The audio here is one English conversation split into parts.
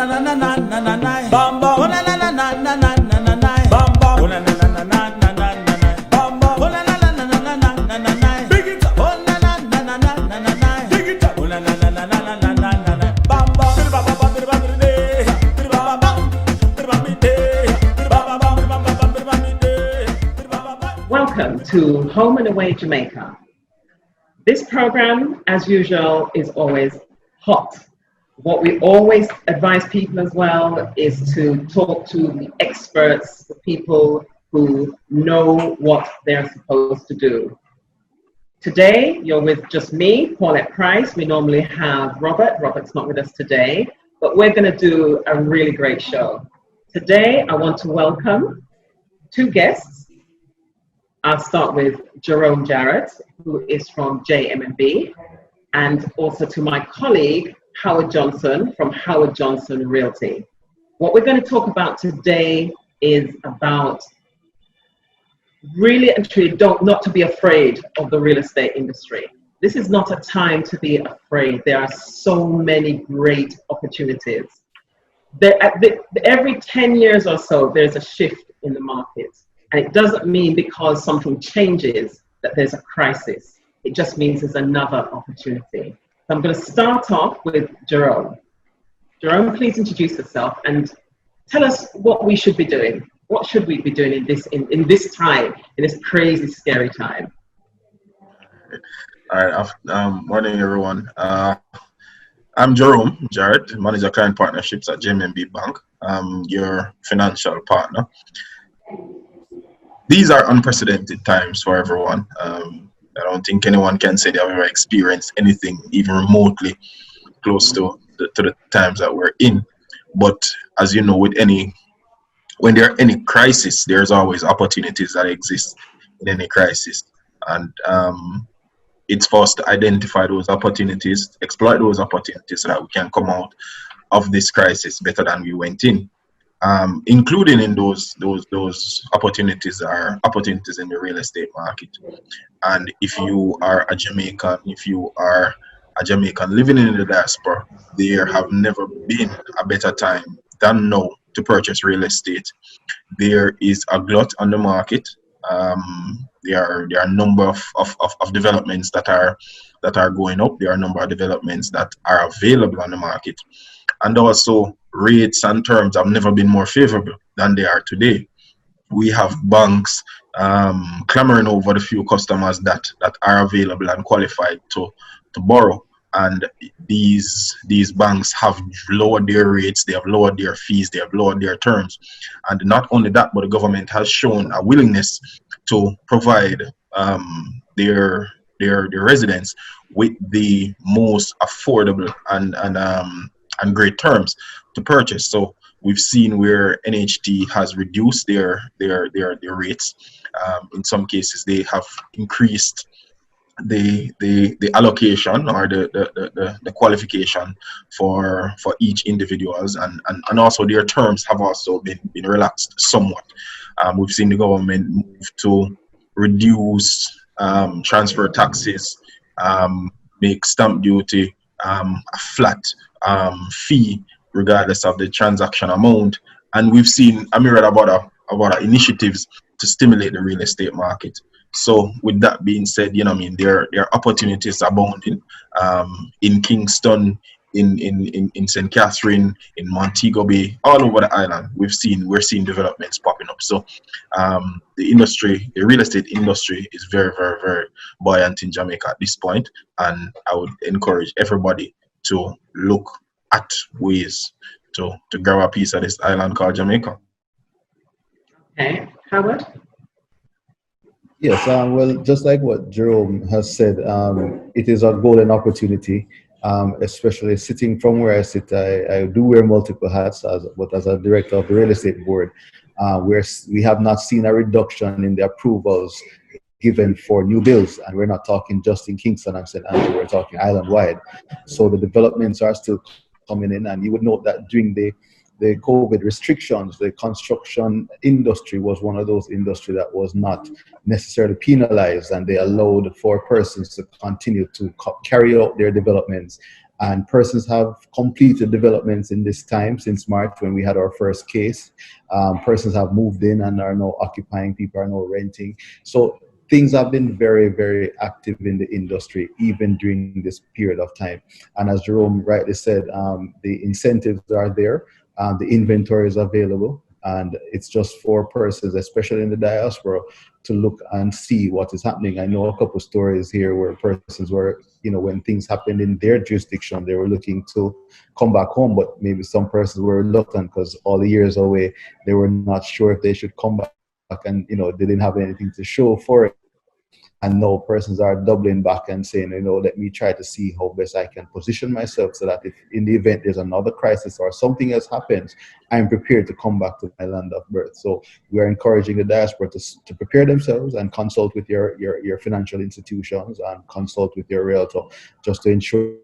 na na na na na na. Bam bam. Oh na na na na na na na na na. Bam bam. Oh na na na na na na na na. Bam bam. Oh na na na na na na na na na. Big it up. Oh na na na na na na na na. Big it up. Oh na na na na na na na na na. Bam bam. Ba ba ba ba ba day. Ba ba ba. Ba ba day. Ba ba ba ba ba day. Welcome to Home and Away Jamaica. This program, as usual, is always hot. What we always advise people as well is to talk to the experts, the people who know what they're supposed to do. Today, you're with just me, Paulette Price. We normally have Robert. Robert's not with us today, but we're going to do a really great show. Today, I want to welcome two guests. I'll start with Jerome Jarrett, who is from JM&B, and also to my colleague, Howard Johnson from Howard Johnson Realty. What we're going to talk about today is about really and truly not to be afraid of the real estate industry. This is not a time to be afraid. There are so many great opportunities. Every 10 years or so, there's a shift in the market. And it doesn't mean because something changes that there's a crisis. It just means there's another opportunity. So I'm going to start off with Jerome. Jerome, please introduce yourself and tell us what we should be doing. What should we be doing in this time, in this crazy, scary time? All right. Morning, everyone. I'm Jerome Jarrett, Manager Client Partnerships at JM&B Bank. I'm your financial partner. These are unprecedented times for everyone. I don't think anyone can say they have ever experienced anything even remotely close to the times that we're in. But as you know, when there are any crisis, there's always opportunities that exist in any crisis. And it's for us to identify those opportunities, exploit those opportunities so that we can come out of this crisis better than we went in. Including in those opportunities are opportunities in the real estate market. And if you are a Jamaican, living in the diaspora, there have never been a better time than now to purchase real estate. There is a glut on the market. There are a number of developments that are going up. There are a number of developments that are available on the market. And also, rates and terms have never been more favorable than they are today. We have banks clamoring over the few customers that are available and qualified to borrow. And these banks have lowered their rates, they have lowered their fees, they have lowered their terms. And not only that, but the government has shown a willingness to provide their residents with the most affordable and great terms to purchase. So we've seen where NHT has reduced their rates. In some cases, they have increased the allocation or the qualification for each individuals, and also their terms have also been relaxed somewhat. We've seen the government move to reduce transfer taxes, make stamp duty a flat fee regardless of the transaction amount, and we've seen a myriad about initiatives to stimulate the real estate market. So with that being said, there are opportunities abounding in Kingston, in St. Catherine, in Montego Bay, all over the island. We're seeing developments popping up. So the real estate industry is very, very, very buoyant in Jamaica at this point, and I would encourage everybody to look at ways to grab a piece of this island called Jamaica. Okay, Howard? Yes, well, just like what Jerome has said, it is a golden opportunity, especially sitting from where I sit. I do wear multiple hats, but as a director of the real estate board, we have not seen a reduction in the approvals given for new builds, and we're not talking just in Kingston and St. Andrew, we're talking island-wide. So the developments are still coming in, and you would note that during the COVID restrictions, the construction industry was one of those industries that was not necessarily penalized, and they allowed for persons to continue to carry out their developments And persons have completed developments in this time since March when we had our first case. Persons have moved in and are now occupying, people are now renting. So things have been very, very active in the industry, even during this period of time. And as Jerome rightly said, the incentives are there, the inventory is available, and it's just for persons, especially in the diaspora, to look and see what is happening. I know a couple of stories here where persons were, when things happened in their jurisdiction, they were looking to come back home, but maybe some persons were reluctant because all the years away, they were not sure if they should come back, and they didn't have anything to show for it. And now persons are doubling back and saying, let me try to see how best I can position myself so that if in the event there's another crisis or something else happens, I'm prepared to come back to my land of birth. So we are encouraging the diaspora to prepare themselves and consult with your financial institutions and consult with your realtor, just to ensure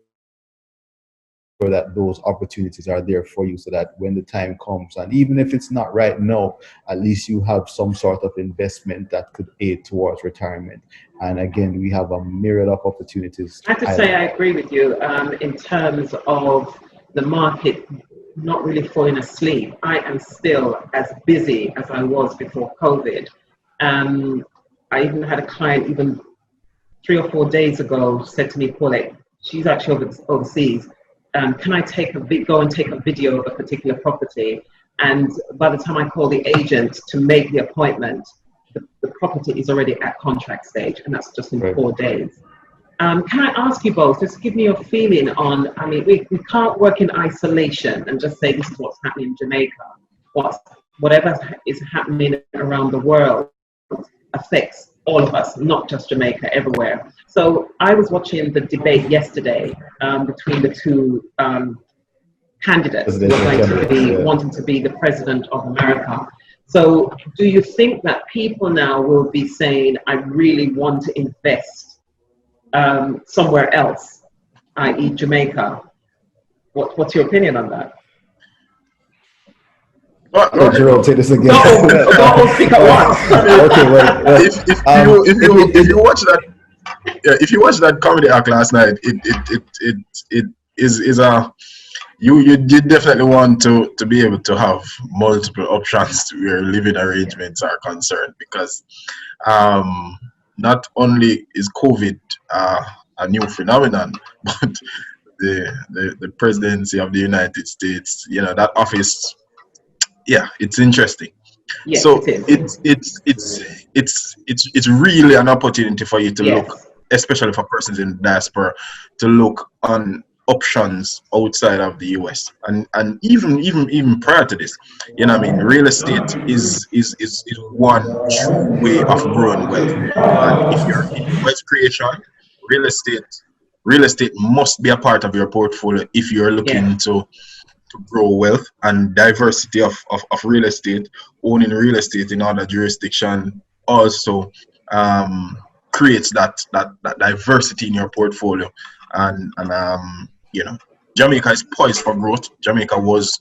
that those opportunities are there for you, so that when the time comes, and even if it's not right now, at least you have some sort of investment that could aid towards retirement. And again, we have a myriad of opportunities. I have to say I agree with you in terms of the market not really falling asleep. I am still as busy as I was before COVID. I even had a client even 3 or 4 days ago said to me, Paulette, she's actually overseas. Can I go and take a video of a particular property? And by the time I call the agent to make the appointment, the property is already at contract stage, and that's just in 4 days. Can I ask you both, just give me your feeling on, we can't work in isolation and just say this is what's happening in Jamaica. Whatever is happening around the world affects all of us, not just Jamaica, everywhere. So I was watching the debate yesterday between the two candidates who are going to be wanting to be the president of America. So do you think that people now will be saying, I really want to invest somewhere else, i.e. Jamaica? What's your opinion on that? Jerome, say this again. Don't speak at once. Okay, well, if you watch that comedy act last night, it is a you definitely want to be able to have multiple options to where living arrangements are concerned, because not only is COVID a new phenomenon, but the presidency of the United States, that office. Yeah, it's interesting. Yes, so it's really an opportunity for you to look, especially for persons in the diaspora, to look on options outside of the US, and even prior to this, real estate is one true way of growing wealth. And if you're in wealth creation, real estate must be a part of your portfolio if you're looking to grow wealth. And diversity of real estate, owning real estate in other jurisdiction also creates that diversity in your portfolio. And Jamaica is poised for growth. Jamaica was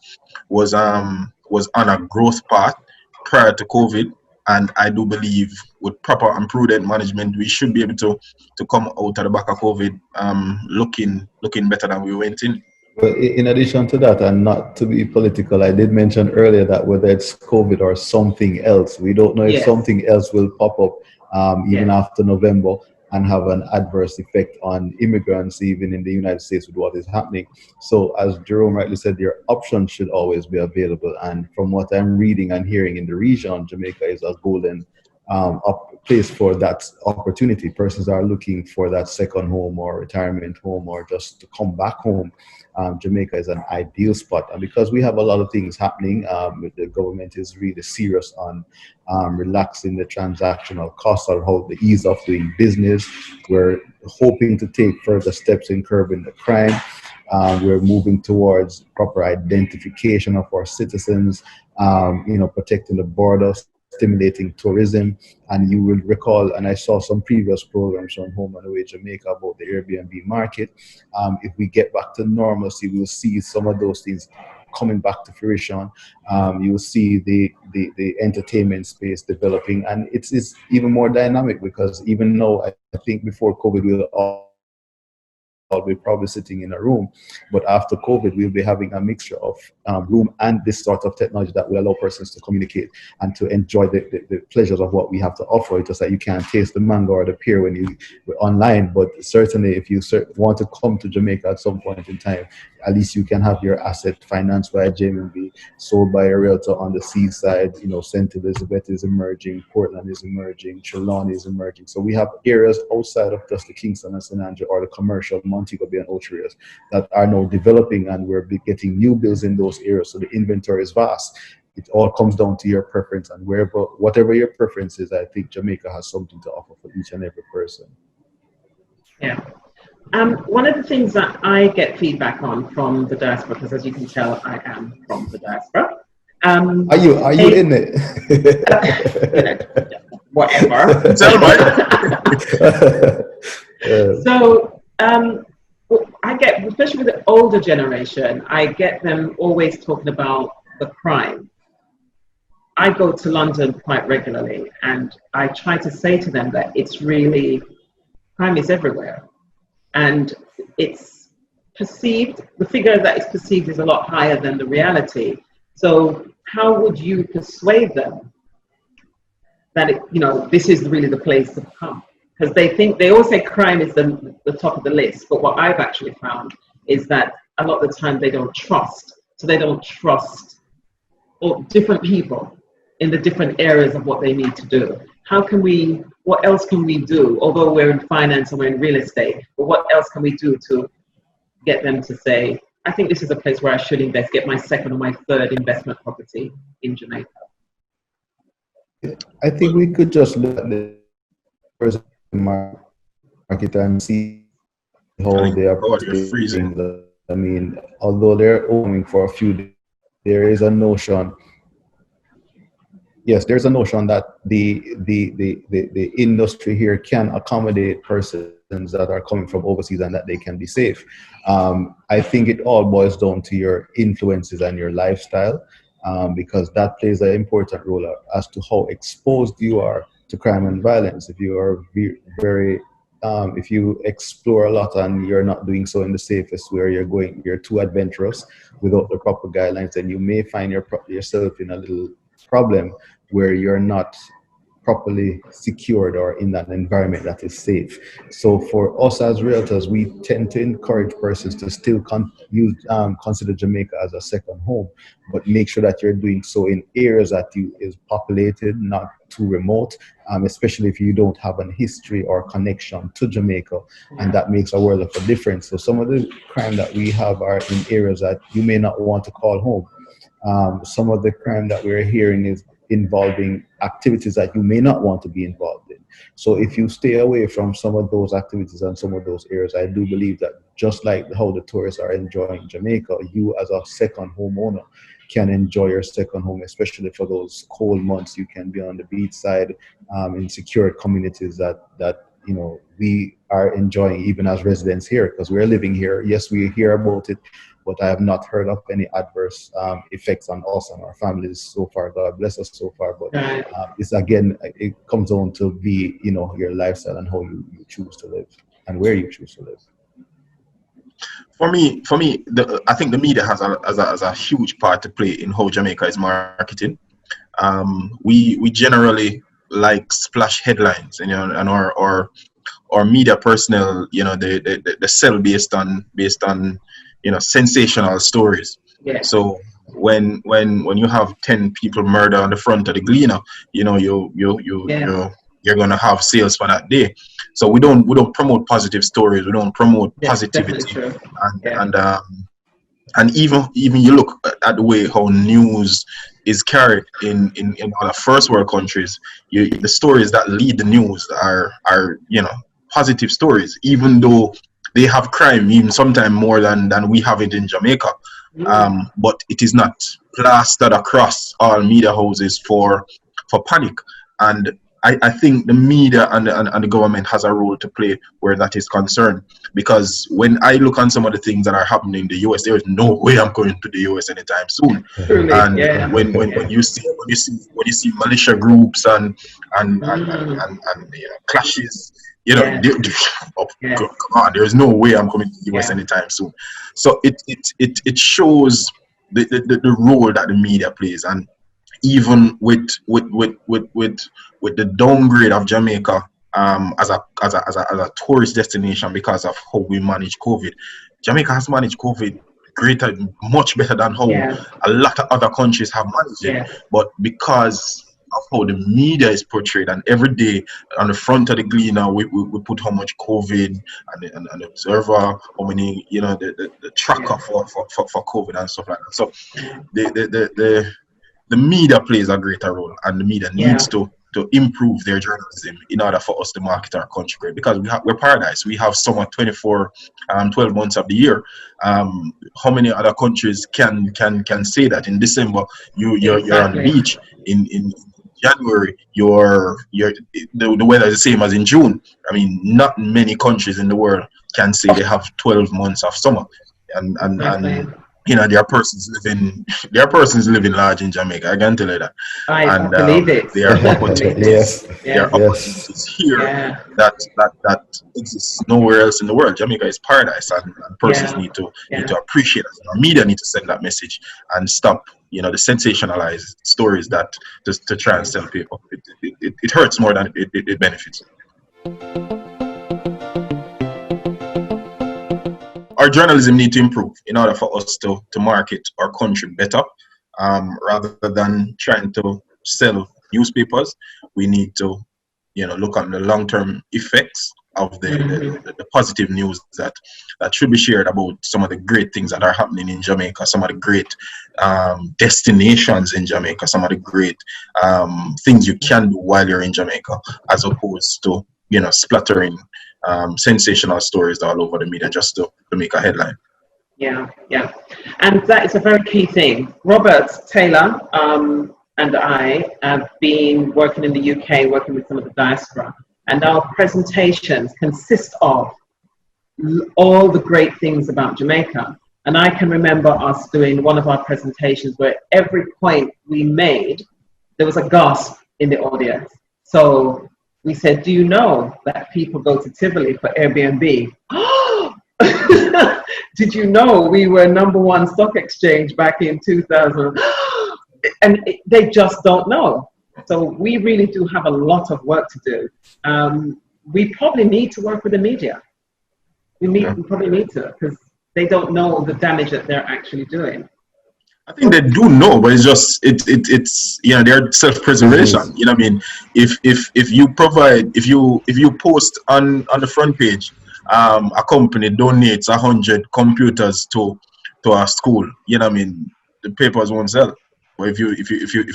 on a growth path prior to COVID, and I do believe with proper and prudent management, we should be able to come out of the back of COVID looking better than we went in. Well, in addition to that, and not to be political, I did mention earlier that whether it's COVID or something else, we don't know if something else will pop up even after November and have an adverse effect on immigrants, even in the United States, with what is happening. So as Jerome rightly said, your options should always be available. And from what I'm reading and hearing in the region, Jamaica is a golden place for that opportunity. Persons are looking for that second home or retirement home or just to come back home. Jamaica is an ideal spot, and because we have a lot of things happening, the government is really serious on relaxing the transactional costs or how the ease of doing business. We're hoping to take further steps in curbing the crime. We're moving towards proper identification of our citizens, protecting the borders, stimulating tourism. And you will recall, and I saw some previous programs on Home and Away Jamaica about the Airbnb market. If we get back to normalcy, we'll see some of those things coming back to fruition. You will see the entertainment space developing, and it's even more dynamic, because even though I think before COVID we were all we're probably sitting in a room. But after COVID, we'll be having a mixture of room and this sort of technology that will allow persons to communicate and to enjoy the pleasures of what we have to offer. It's just that you can't taste the mango or the pear when you're online. But certainly, if you want to come to Jamaica at some point in time, at least you can have your asset financed by a JMB, sold by a realtor on the seaside. St. Elizabeth is emerging, Portland is emerging, Trelawney is emerging. So we have areas outside of just the Kingston and St. Andrew or the commercial Montego Bay and Ocho areas that are now developing, and we're getting new builds in those areas. So the inventory is vast. It all comes down to your preference, and whatever your preference is, I think Jamaica has something to offer for each and every person. Yeah. One of the things that I get feedback on from the diaspora, because as you can tell, I am from the diaspora. Are you in it? Whatever. So I get, especially with the older generation, I get them always talking about the crime. I go to London quite regularly, and I try to say to them that it's really, crime is everywhere. And it's perceived, the figure that is perceived is a lot higher than the reality. So how would you persuade them that this is really the place to come? Because they all say crime is the top of the list, but what I've actually found is that a lot of the time they don't trust. So they don't trust different people in the different areas of what they need to do. What else can we do? Although we're in finance and we're in real estate, but what else can we do to get them to say, I think this is a place where I should invest, get my second or my third investment property in Jamaica? I think we could just look at the market and see how they are freezing. I mean, although they're owning for a few days, there is a notion. Yes, there's a notion that the industry here can accommodate persons that are coming from overseas and that they can be safe. I think it all boils down to your influences and your lifestyle, because that plays an important role as to how exposed you are to crime and violence. If you are if you explore a lot and you're not doing so in the safest where you're too adventurous without the proper guidelines, then you may find yourself in a little problem where you're not properly secured or in that environment that is safe. So for us as realtors, we tend to encourage persons to still consider Jamaica as a second home, but make sure that you're doing so in areas that is populated, not too remote, especially if you don't have a history or connection to Jamaica, and that makes a world of a difference. So some of the crime that we have are in areas that you may not want to call home. Some of the crime that we're hearing is involving activities that you may not want to be involved in. So if you stay away from some of those activities and some of those areas, I do believe that just like how the tourists are enjoying Jamaica, you as a second homeowner can enjoy your second home, especially for those cold months. You can be on the beach side in secure communities that we are enjoying even as residents here, because we're living here. Yes, we hear about it, but I have not heard of any adverse effects on us and our families so far. God bless us so far. But it comes down to your lifestyle and how you choose to live and where you choose to live. For me, I think the media has a huge part to play in how Jamaica is marketing. We generally like splash headlines, and our media personnel, they sell based on sensational stories. Yeah. So when you have 10 people murdered on the front of the Gleaner, you're gonna have sales for that day. So we don't promote positive stories. We don't promote positivity. And even you look at the way how news is carried in other first world countries. The stories that lead the news are positive stories, even though they have crime, even sometimes more than we have it in Jamaica. But it is not plastered across all media houses for panic. And I think the media and the government has a role to play where that is concerned. Because when I look on some of the things that are happening in the US, there is no way I'm going to the US anytime soon. And when you see militia groups and clashes, You know, Yeah. oh, Yeah. come on, there's no way I'm coming to the US Yeah. anytime soon. So it shows the role that the media plays, and even with the downgrade of Jamaica as a tourist destination because of how we manage COVID. Jamaica has managed COVID much better than how Yeah. a lot of other countries have managed it. Yeah. But because of how the media is portrayed, and every day on the front of the Gleaner, we put how much COVID, and the observer, how many, the tracker for COVID and stuff like that. So the media plays a greater role, and the media needs to improve their journalism in order for us to market our country great, because we're paradise. We have summer 12 months of the year. How many other countries can say that in December you're on the beach, in January the weather is the same as in June? I mean, not many countries in the world can say they have 12 months of summer, and there are persons living large in Jamaica. I can tell you that. I believe it. There are opportunities. There are opportunities here that exists nowhere else in the world. Jamaica is paradise, and persons need to appreciate it. Our media need to send that message and stop, the sensationalized stories that to try and sell people. It hurts more than it benefits. Our journalism need to improve in order for us to market our country better, rather than trying to sell newspapers. We need to, look at the long-term effects of the positive news that should be shared about some of the great things that are happening in Jamaica, some of the great destinations in Jamaica, some of the great things you can do while you're in Jamaica, as opposed to, splattering sensational stories all over the media just to make a headline. Yeah. And that is a very key thing. Robert Taylor and I have been working in the UK, working with some of the diaspora, and our presentations consist of all the great things about Jamaica. And I can remember us doing one of our presentations where every point we made, there was a gasp in the audience. So we said, do you know that people go to Tivoli for Airbnb? Did you know we were #1 stock exchange back in 2000? And they just don't know. So we really do have a lot of work to do. We probably need to work with the media. We probably need to, because they don't know the damage that they're actually doing. I think they do know, but it's just it's their self-preservation. You know what I mean? If you post on the front page, a company donates 100 computers to a school, you know what I mean, the papers won't sell. But if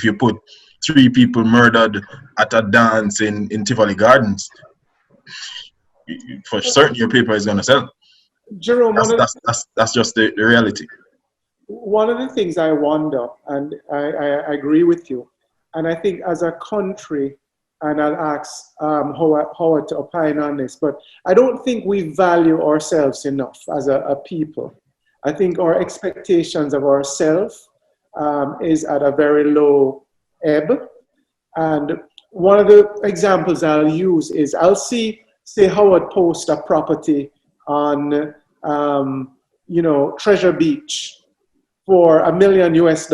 you put 3 people murdered at a dance in Tivoli Gardens, for certain your paper is gonna sell. Jerome, that's just the reality. One of the things I wonder, and I agree with you, and I think as a country, and I'll ask Howard to opine on this, but I don't think we value ourselves enough as a people. I think our expectations of ourselves is at a very low ebb. And one of the examples I'll use is I'll say Howard post a property on, Treasure Beach for $1 million US.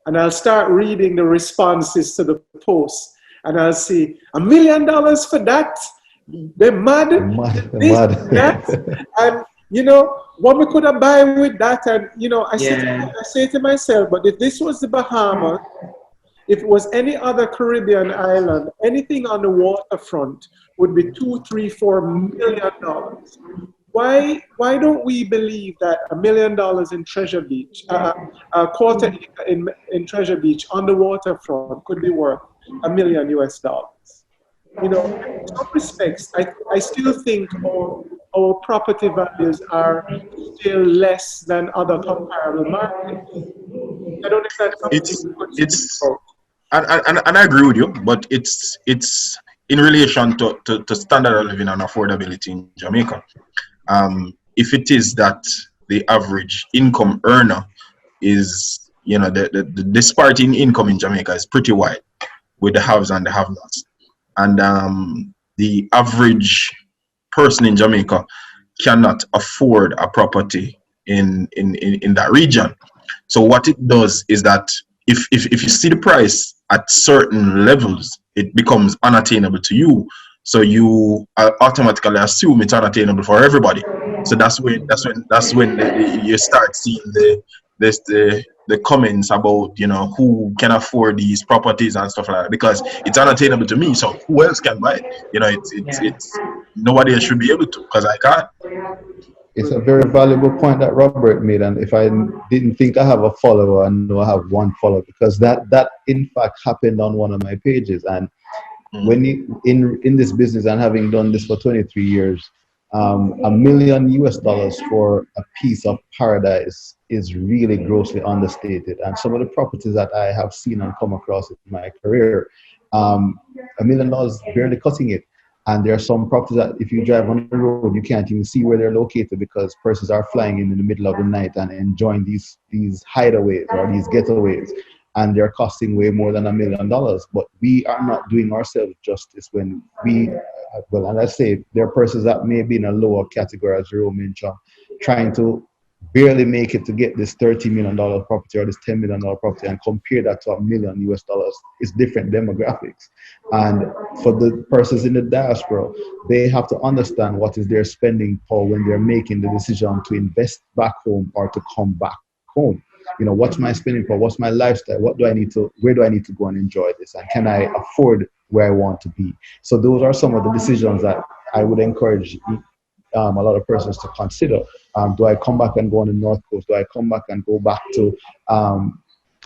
And I'll start reading the responses to the post, and I'll see $1 million for that. They're mad. That. And what we could have buy with that. And I say to myself, but if this was the Bahamas, if it was any other Caribbean island, anything on the waterfront would be $2, $3, $4 million. Why don't we believe that $1 million in Treasure Beach, a quarter acre in Treasure Beach on the waterfront could be worth $1 million US? In some respects, I still think our property values are still less than other comparable markets. I don't know if that's and I agree with you, but it's in relation to standard of living and affordability in Jamaica. If it is that the average income earner is, the disparity in income in Jamaica is pretty wide, with the haves and the have-nots. And the average person in Jamaica cannot afford a property in that region. So what it does is that if you see the price at certain levels, it becomes unattainable to you. So you automatically assume it's unattainable for everybody. So that's when you start seeing the comments about, you know, who can afford these properties and stuff like that, because it's unattainable to me. So who else can buy it? You know, it's nobody else should be able to, because I can't. It's a very valuable point that Robert made, and if I didn't think I have a follower, I know I have one follower, because that in fact happened on one of my pages. And when you in this business, and having done this for 23 years, $1 million for a piece of paradise is really grossly understated. And some of the properties that I have seen and come across in my career, $1 million barely cutting it. And there are some properties that if you drive on the road, you can't even see where they're located, because persons are flying in the middle of the night and enjoying these hideaways or these getaways, and they're costing way more than $1 million. But we are not doing ourselves justice when we, well, and I say there are persons that may be in a lower category, as Jerome mentioned, trying to barely make it to get this $30 million property or this $10 million property, and compare that to $1 million. It's different demographics. And for the persons in the diaspora, they have to understand what is their spending power when they're making the decision to invest back home or to come back home. You know, what's my spending power? What's my lifestyle? Where do I need to go and enjoy this? And can I afford where I want to be? So those are some of the decisions that I would encourage a lot of persons to consider. Do I come back and go on the North Coast? Do I come back and go back to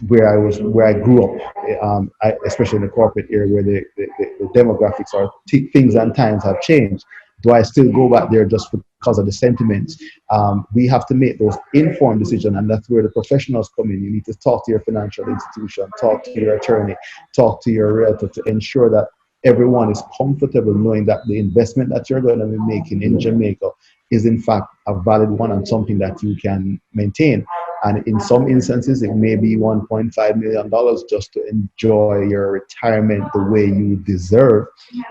where I grew up, especially in the corporate area where the demographics or things and times have changed? Do I still go back there just because of the sentiments? We have to make those informed decisions, and that's where the professionals come in. You need to talk to your financial institution, talk to your attorney, talk to your realtor to ensure that everyone is comfortable knowing that the investment that you're going to be making in Jamaica is in fact a valid one and something that you can maintain. And in some instances, it may be $1.5 million just to enjoy your retirement the way you deserve.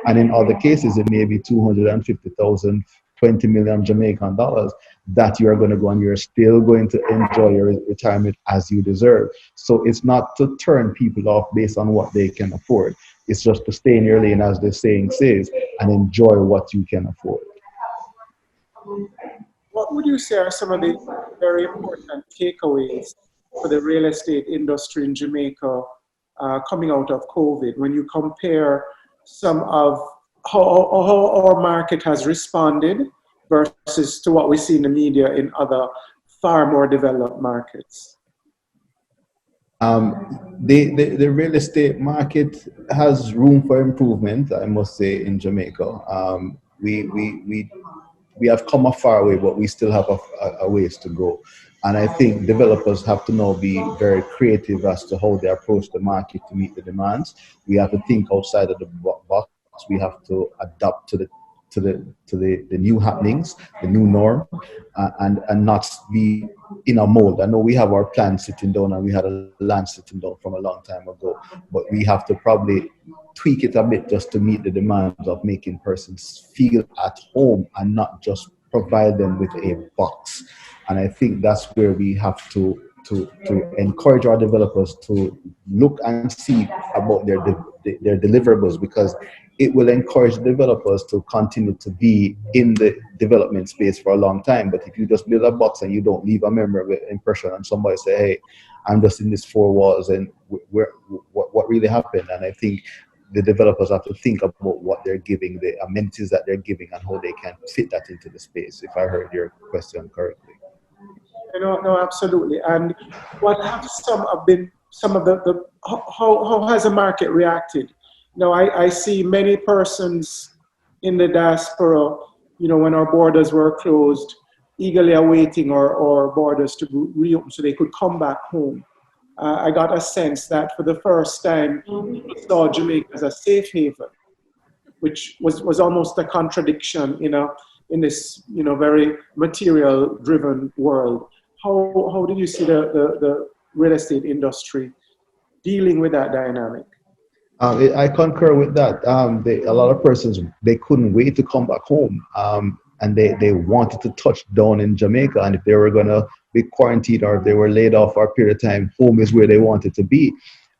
And in other cases, it may be 250,000, 20 million Jamaican dollars that you are going to go and you're still going to enjoy your retirement as you deserve. So it's not to turn people off based on what they can afford. It's just to stay in your lane, as the saying says, and enjoy what you can afford. What would you say are some of the very important takeaways for the real estate industry in Jamaica coming out of COVID, when you compare some of how our market has responded versus to what we see in the media in other far more developed markets? The real estate market has room for improvement, I must say, in Jamaica. We have come a far way, but we still have a ways to go. And I think developers have to now be very creative as to how they approach the market to meet the demands. We have to think outside of the box. We have to adapt to the new happenings, the new norm, and not be in a mold. I know we have our plan sitting down, and we had a land sitting down from a long time ago, but we have to probably tweak it a bit just to meet the demands of making persons feel at home and not just provide them with a box. And I think that's where we have to encourage our developers to look and see about their deliverables, because it will encourage developers to continue to be in the development space for a long time. But if you just build a box and you don't leave a memorable impression, and somebody say, hey, I'm just in these four walls, and what really happened? And I think the developers have to think about what they're giving, the amenities that they're giving, and how they can fit that into the space, if I heard your question correctly. No, absolutely. And what have some of the how has the market reacted? Now, I see many persons in the diaspora, when our borders were closed, eagerly awaiting our borders to reopen so they could come back home. I got a sense that for the first time, people saw Jamaica as a safe haven, which was almost a contradiction, in this, very material-driven world. How did you see the real estate industry dealing with that dynamic? I concur with that. A lot of persons, they couldn't wait to come back home, and they wanted to touch down in Jamaica. And if they were going to be quarantined or if they were laid off for a period of time, home is where they wanted to be.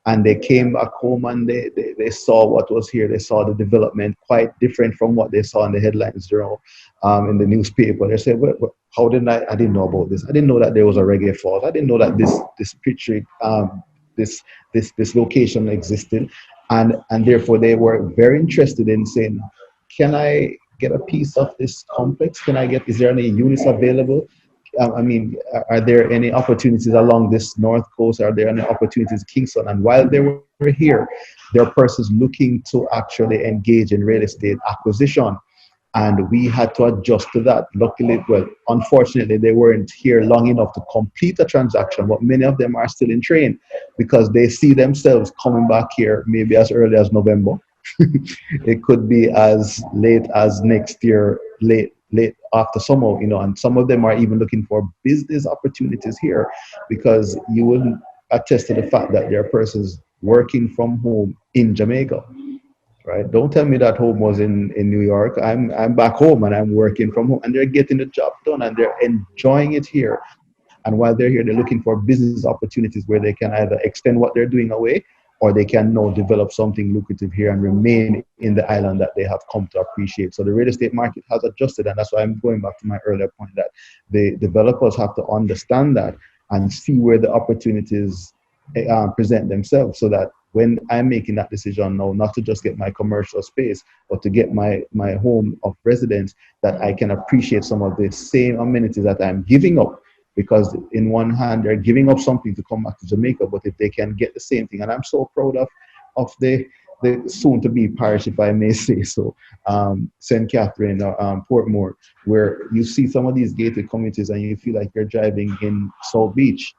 And they came back home and they saw what was here. They saw the development quite different from what they saw in the headlines, in the newspaper. They said, how didn't I didn't know about this. I didn't know that there was a reggae falls. I didn't know that this picture, this location existed. And therefore they were very interested in saying, can I get a piece of this complex? Is there any units available? I mean, are there any opportunities along this north coast? Are there any opportunities in Kingston? And while they were here, there are persons looking to actually engage in real estate acquisition. And we had to adjust to that. Luckily, well, unfortunately, they weren't here long enough to complete a transaction, but many of them are still in train because they see themselves coming back here maybe as early as November. It could be as late as next year, late after summer, and some of them are even looking for business opportunities here because you will attest to the fact that there are persons working from home in Jamaica. Right? Don't tell me that home was in New York. I'm back home and I'm working from home and they're getting the job done and they're enjoying it here. And while they're here, they're looking for business opportunities where they can either extend what they're doing away or they can now develop something lucrative here and remain in the island that they have come to appreciate. So the real estate market has adjusted, and that's why I'm going back to my earlier point that the developers have to understand that and see where the opportunities present themselves so that when I'm making that decision now, not to just get my commercial space, but to get my home of residence, that I can appreciate some of the same amenities that I'm giving up. Because in one hand, they're giving up something to come back to Jamaica, but if they can get the same thing, and I'm so proud of the soon-to-be parish, if I may say so, St. Catherine, Portmore, where you see some of these gated communities and you feel like you're driving in South Beach,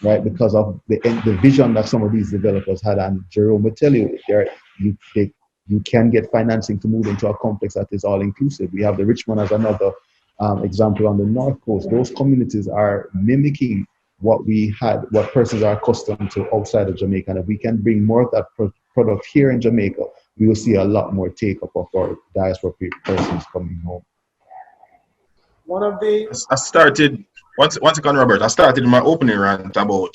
right? Because of the vision that some of these developers had. And Jerome will tell you, you can get financing to move into a complex that is all-inclusive. We have the Richmond as another example on the North Coast. Those communities are mimicking what persons are accustomed to outside of Jamaica. And if we can bring more of that product here in Jamaica, we will see a lot more take-up of our diaspora persons coming home. One of the... I started, once again, Robert, I started my opening rant about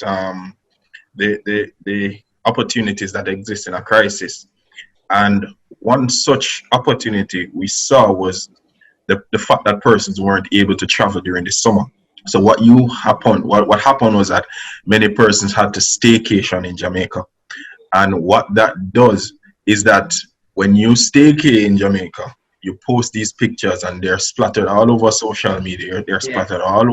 the opportunities that exist in a crisis. And one such opportunity we saw was the fact that persons weren't able to travel during the summer. So what happened was that many persons had to staycation in Jamaica. And what that does is that when you staycay in Jamaica, you post these pictures and they're splattered all over social media. They're splattered all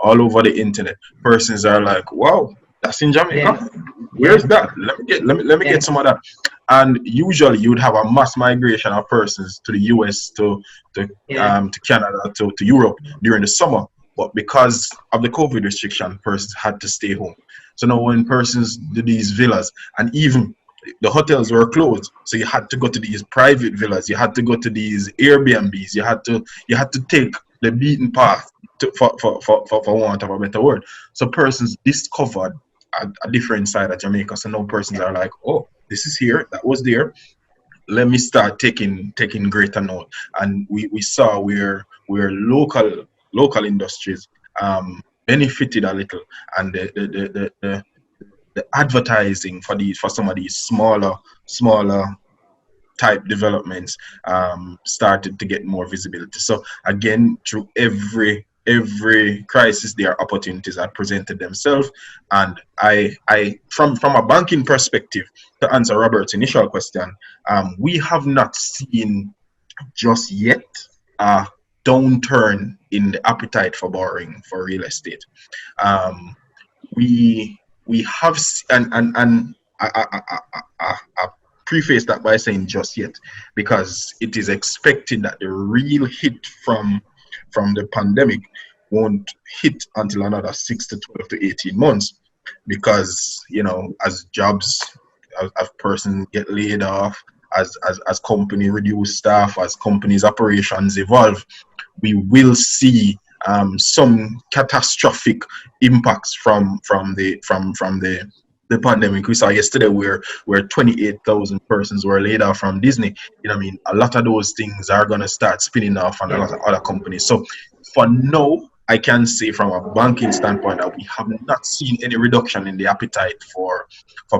over the internet. Persons are like, wow, that's in Jamaica. Where's that? Let me get some of that. And usually you would have a mass migration of persons to the US, to Canada, to Europe during the summer. But because of the COVID restriction, persons had to stay home. So now when persons do these villas, and even the hotels were closed, so you had to go to these private villas, you had to go to these Airbnbs, you had to take the beaten path for want of a better word. So persons discovered a different side of Jamaica. So now persons are like, oh, this is here, that was there. Let me start taking greater note. And we saw where local industries benefited a little, and the advertising for some of these smaller type developments started to get more visibility. So again, through every crisis, there are opportunities that presented themselves. And I from a banking perspective, to answer Robert's initial question, we have not seen just yet a downturn in the appetite for borrowing for real estate. We have, and I preface that by saying just yet, because it is expected that the real hit from the pandemic won't hit until another 6 to 12 to 18 months, because as jobs, as persons get laid off, as company reduce staff, as companies' operations evolve, we will see some catastrophic impacts from the the pandemic. We saw yesterday where 28,000 persons were laid off from Disney. You know what I mean? A lot of those things are going to start spinning off on a lot of other companies. So for now, I can say from a banking standpoint that we have not seen any reduction in the appetite for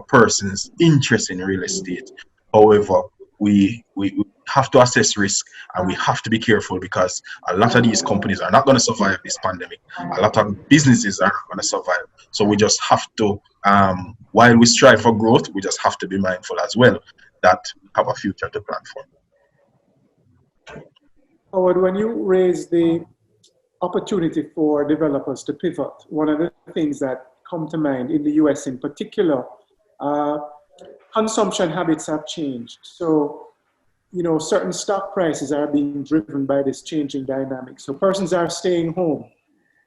persons interested in real estate. However, we have to assess risk, and we have to be careful, because a lot of these companies are not going to survive this pandemic. A lot of businesses are not going to survive. So we just have to, while we strive for growth, we just have to be mindful as well that we have a future to plan for. Howard, when you raise the opportunity for developers to pivot, one of the things that come to mind in the US in particular, consumption habits have changed. So, you know, certain stock prices are being driven by this changing dynamic. So persons are staying home.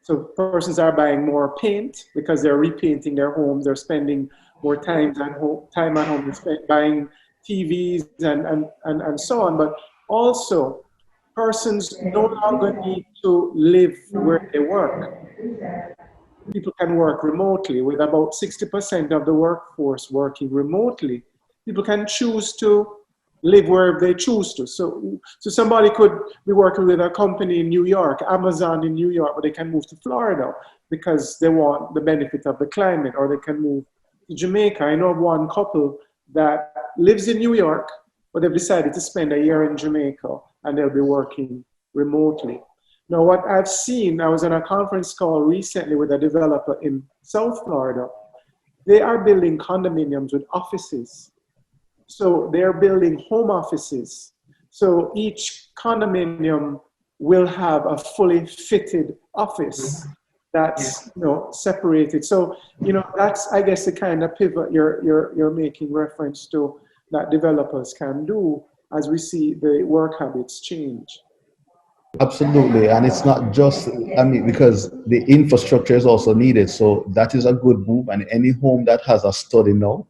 So persons are buying more paint because they're repainting their homes. They're spending more time at home, buying TVs and so on. But also, persons no longer need to live where they work. People can work remotely. With about 60% of the workforce working remotely, people can choose to live wherever they choose to. So somebody could be working with a company in New York, Amazon in New York, but they can move to Florida because they want the benefit of the climate, or they can move to Jamaica. I know of one couple that lives in New York, but they've decided to spend a year in Jamaica, and they'll be working remotely. Now, what I've seen, I was on a conference call recently with a developer in South Florida. They are building condominiums with offices. So they're building home offices. So each condominium will have a fully fitted office that's, you know, separated. So, you know, that's, I guess, the kind of pivot you're making reference to that developers can do as we see the work habits change. Absolutely, and it's not just, I mean, because the infrastructure is also needed. So that is a good move, and any home that has a study now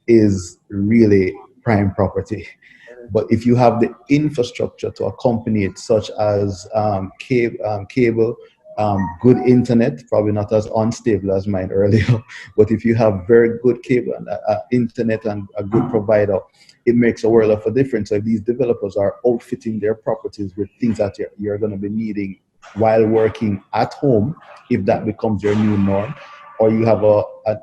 is really prime property. But if you have the infrastructure to accompany it, such as cable, good internet, probably not as unstable as mine earlier, but if you have very good cable and internet and a good provider, it makes a world of a difference. So if these developers are outfitting their properties with things that you're going to be needing while working at home, if that becomes your new norm, or you have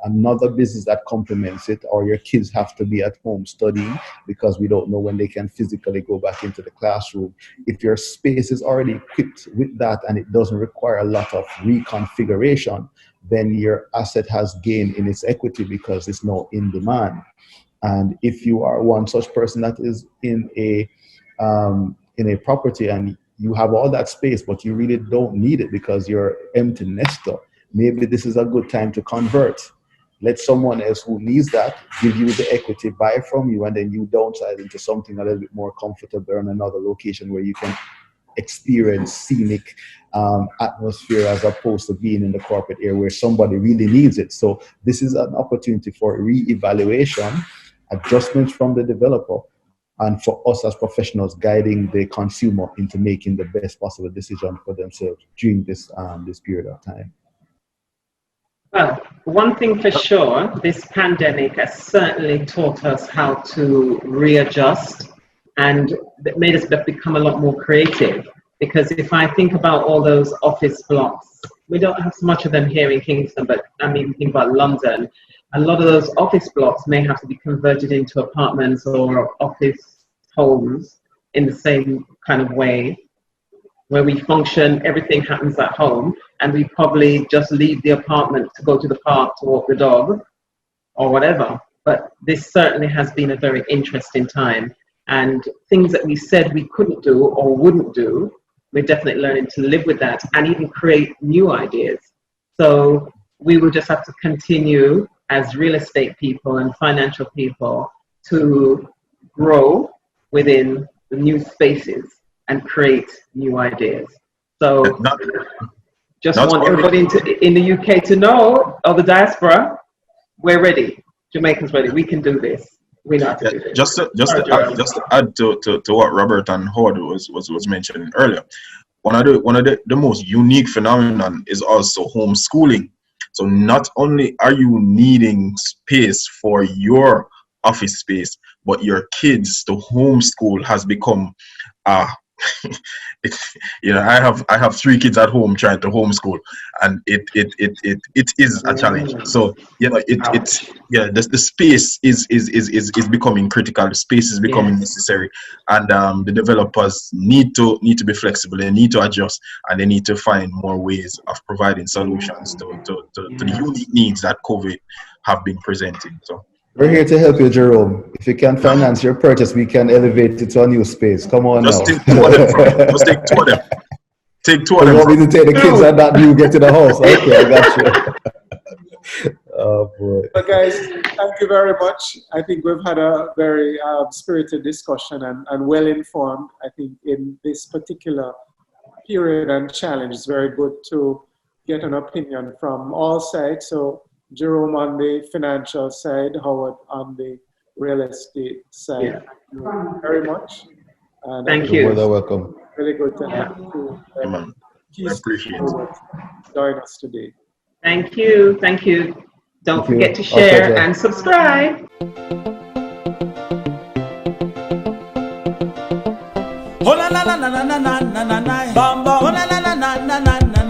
another business that complements it, or your kids have to be at home studying because we don't know when they can physically go back into the classroom. If your space is already equipped with that and it doesn't require a lot of reconfiguration, then your asset has gained in its equity because it's now in demand. And if you are one such person that is in a property and you have all that space, but you really don't need it because you're empty nester, maybe this is a good time to convert. Let someone else who needs that give you the equity, buy from you, and then you downsize into something a little bit more comfortable in another location where you can experience scenic atmosphere, as opposed to being in the corporate area where somebody really needs it. So this is an opportunity for re-evaluation, adjustments from the developer, and for us as professionals guiding the consumer into making the best possible decision for themselves during this period of time. Well, one thing for sure, this pandemic has certainly taught us how to readjust, and it made us become a lot more creative. Because if I think about all those office blocks, we don't have so much of them here in Kingston, but I mean, think about London. A lot of those office blocks may have to be converted into apartments or office homes in the same kind of way, where we function, everything happens at home, and we probably just leave the apartment to go to the park to walk the dog or whatever. But this certainly has been a very interesting time, and things that we said we couldn't do or wouldn't do, we're definitely learning to live with that and even create new ideas. So we will just have to continue as real estate people and financial people to grow within the new spaces and create new ideas. So just want everybody in the UK to know, or the diaspora, we're ready. Jamaica's ready. We can do this. We know how to do this. Just to add to what Robert and Howard was mentioning earlier, one of the most unique phenomenon is also homeschooling. So not only are you needing space for your office space, but your kids to homeschool has become uh it, I have 3 kids at home trying to homeschool, and it is a challenge. So it's the space is becoming critical. The space is becoming necessary, and the developers need to be flexible. They need to adjust, and they need to find more ways of providing solutions to the unique needs that COVID have been presenting. So we're here to help you, Jerome. If you can finance your purchase, we can elevate it to a new space. Come on just now. take 2 of them from me. Just take 2 of them. Take 2 of You them want from me me. to take the kids and not you get to the house? Okay, I got you. Oh boy. But guys, thank you very much. I think we've had a very spirited discussion and well informed. I think in this particular period and challenge, it's very good to get an opinion from all sides. So Jerome on the financial side, Howard on the real estate side. Yeah. Thank you very much. And Thank You're you. more than welcome. really good to have you Man, I appreciate it. join us today. Thank you. Thank you. Don't Thank you. forget to Our share pleasure. and subscribe. Oh la la la la la la la la la, bamba. Oh la la la la la la la.